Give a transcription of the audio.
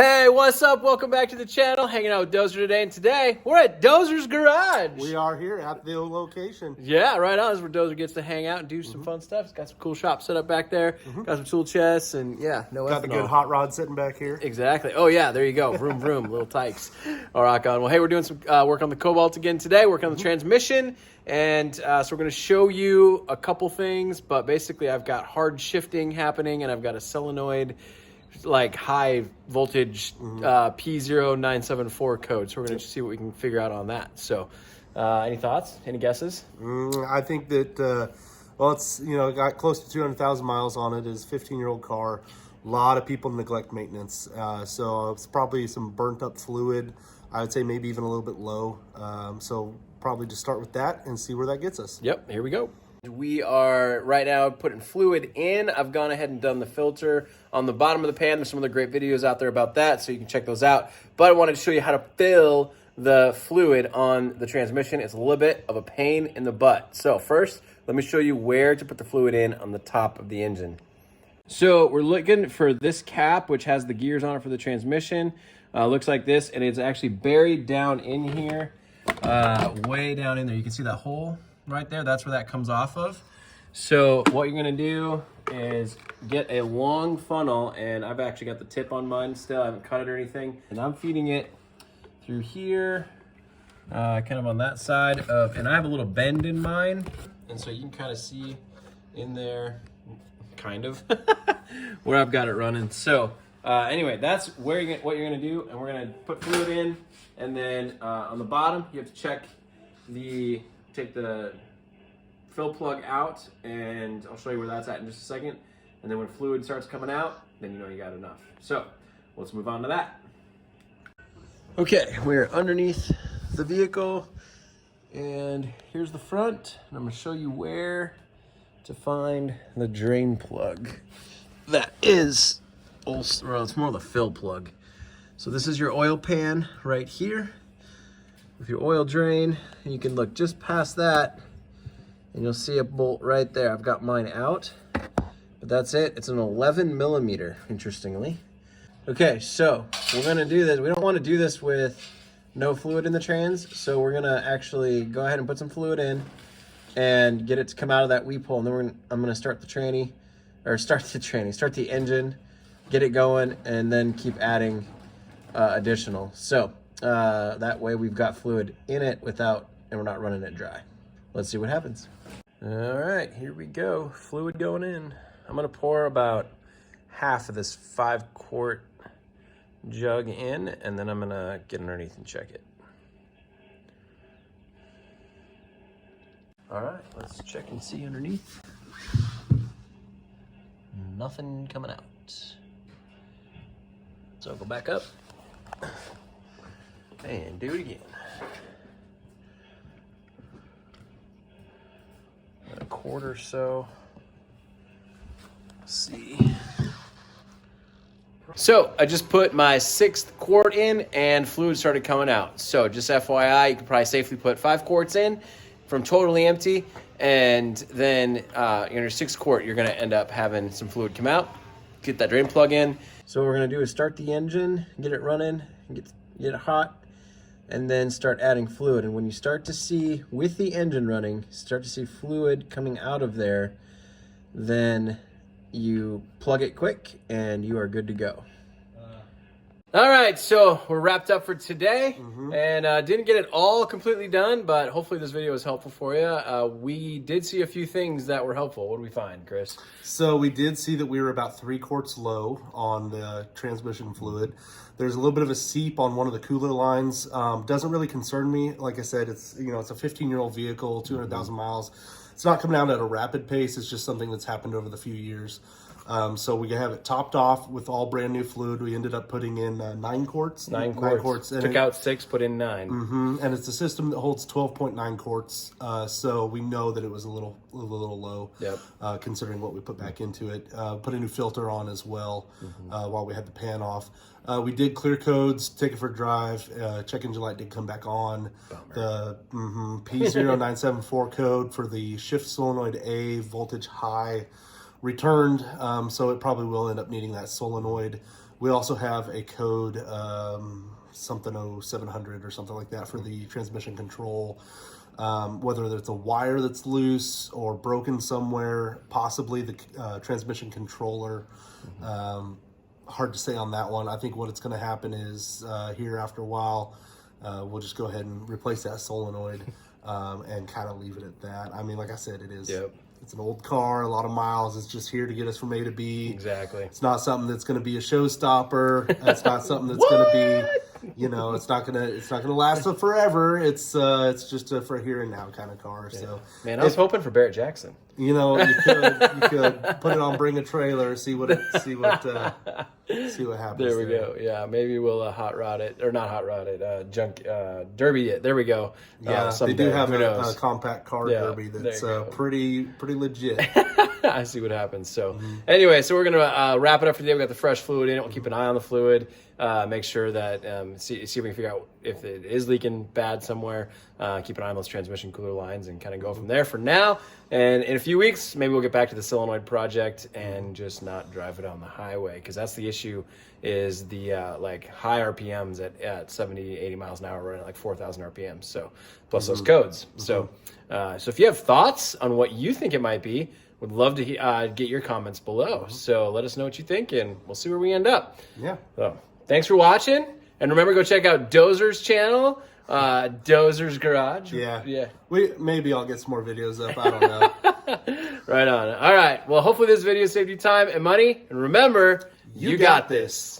Hey, what's up? Welcome back to the channel. Hanging out with Dozer today, and today we're at Dozer's Garage. We are here at the location. Yeah, right on. This is where Dozer gets to hang out and do some fun stuff. It's got some cool shop set up back there. Got some tool chests, and yeah, no Got the good hot rod sitting back here. Exactly. Oh yeah, there you go. Vroom vroom, little tykes. All rock on. Well, hey, we're doing some work on the Cobalt again today. Working on the transmission, and so we're going to show you a couple things. But basically, I've got hard shifting happening, and I've got a solenoid, like high voltage P0974 code. So we're going to see what we can figure out on that. So any thoughts? Any guesses? I think that, well, it's, got close to 200,000 miles on it. It's a 15-year-old car. A lot of people neglect maintenance. So it's probably some burnt up fluid. I would say maybe even a little bit low. So probably just start with that and see where that gets us. Yep, here we go. We are right now putting fluid in. I've gone ahead and done the filter on the bottom of the pan. There's some other great videos out there about that, so you can check those out. But I wanted to show you how to fill the fluid on the transmission. It's a little bit of a pain in the butt. So first, let me show you where to put the fluid in on the top of the engine. So we're looking for this cap, which has the gears on it for the transmission. Looks like this, and it's actually buried down in here, way down in there. You can see that hole right there. That's where that comes off of. So what you're gonna do is get a long funnel, and I've actually got the tip on mine still. I haven't cut it or anything, and I'm feeding it through here, kind of on that side of, and I have a little bend in mine, and so you can kind of see in there, kind of, where I've got it running. So anyway, that's where what you're gonna do, and we're gonna put fluid in, and then on the bottom you have to check take the fill plug out, and I'll show you where that's at in just a second. And then when fluid starts coming out, then you know you got enough. So let's move on to that. Okay, we're underneath the vehicle, and here's the front, and I'm gonna show you where to find the drain plug. That is, well, it's more of the fill plug. So this is your oil pan right here with your oil drain, and you can look just past that and you'll see a bolt right there. I've got mine out, but that's it. It's an 11 millimeter, interestingly. Okay, so we're gonna do this. We don't wanna do this with no fluid in the trans, so we're gonna actually go ahead and put some fluid in and get it to come out of that weep hole, and then I'm gonna start the start the engine, get it going, and then keep adding additional. So that way we've got fluid in it and we're not running it dry. Let's see what happens. All right, here we go. Fluid going in. I'm gonna pour about half of this 5-quart jug in, and then I'm gonna get underneath and check it. All right, let's check and see underneath. Nothing coming out. So go back up and do it again. A quart or so. Let's see. So I just put my 6th quart in, and fluid started coming out. So just FYI, you can probably safely put 5 quarts in from totally empty, and then in your 6th quart, you're gonna end up having some fluid come out. Get that drain plug in. So what we're gonna do is start the engine, get it running, get it hot, and then start adding fluid. And when you start to see, with the engine running, start to see fluid coming out of there, then you plug it quick and you are good to go. All right, so we're wrapped up for today, and didn't get it all completely done, but hopefully this video was helpful for you. We did see a few things that were helpful. What did we find, Chris? So we did see that we were about 3 quarts low on the transmission fluid. There's a little bit of a seep on one of the cooler lines. Doesn't really concern me. Like I said, it's a 15-year-old vehicle, 200,000 miles. It's not coming out at a rapid pace. It's just something that's happened over the few years. So we have it topped off with all brand new fluid. We ended up putting in 9 quarts. 9 quarts. Took out 6, put in 9. And it's a system that holds 12.9 quarts. So we know that it was a little low. Yep. Considering what we put back into it. Put a new filter on as well while we had the pan off. We did clear codes, take it for a drive. Check engine light did come back on. Bummer. The P0974 code for the shift solenoid A voltage high returned, so it probably will end up needing that solenoid We also have a code, something 0700 or something like that for the transmission control. Whether it's a wire that's loose or broken somewhere, possibly the transmission controller. Hard to say on that one. I think what it's going to happen is here after a while, we'll just go ahead and replace that solenoid and kind of leave it at that. I mean, like I said, it is. Yep. It's an old car, a lot of miles. It's just here to get us from A to B. Exactly. It's not something that's going to be a showstopper. It's not something that's going to be, you know, it's not gonna last forever. It's just a for here and now kind of car. Yeah. So, man, I was hoping for Barrett Jackson. You know, you could put it on Bring a Trailer, see what happens. There we go. Yeah, maybe we'll hot rod it, or not hot rod it, junk derby it. There we go. Yeah, they do have a compact car derby that's pretty legit. I see what happens. So anyway, so we're gonna wrap it up for today. We got the fresh fluid in it. We'll keep an eye on the fluid. Make sure that see if we can figure out if it is leaking bad somewhere. Keep an eye on those transmission cooler lines and kind of go from there for now. And in a few weeks, maybe we'll get back to the solenoid project and just not drive it on the highway, because that's the issue. Is the like high RPMs at 70, 80 miles an hour running at like 4,000 RPMs. So plus those codes. So if you have thoughts on what you think it might be, would love to get your comments below. So let us know what you think, and we'll see where we end up. Yeah. So thanks for watching, and remember, go check out Dozer's channel, Dozer's Garage. Yeah. Maybe I'll get some more videos up. I don't know. Right on. All right. Well, hopefully this video saved you time and money. And remember, you got this.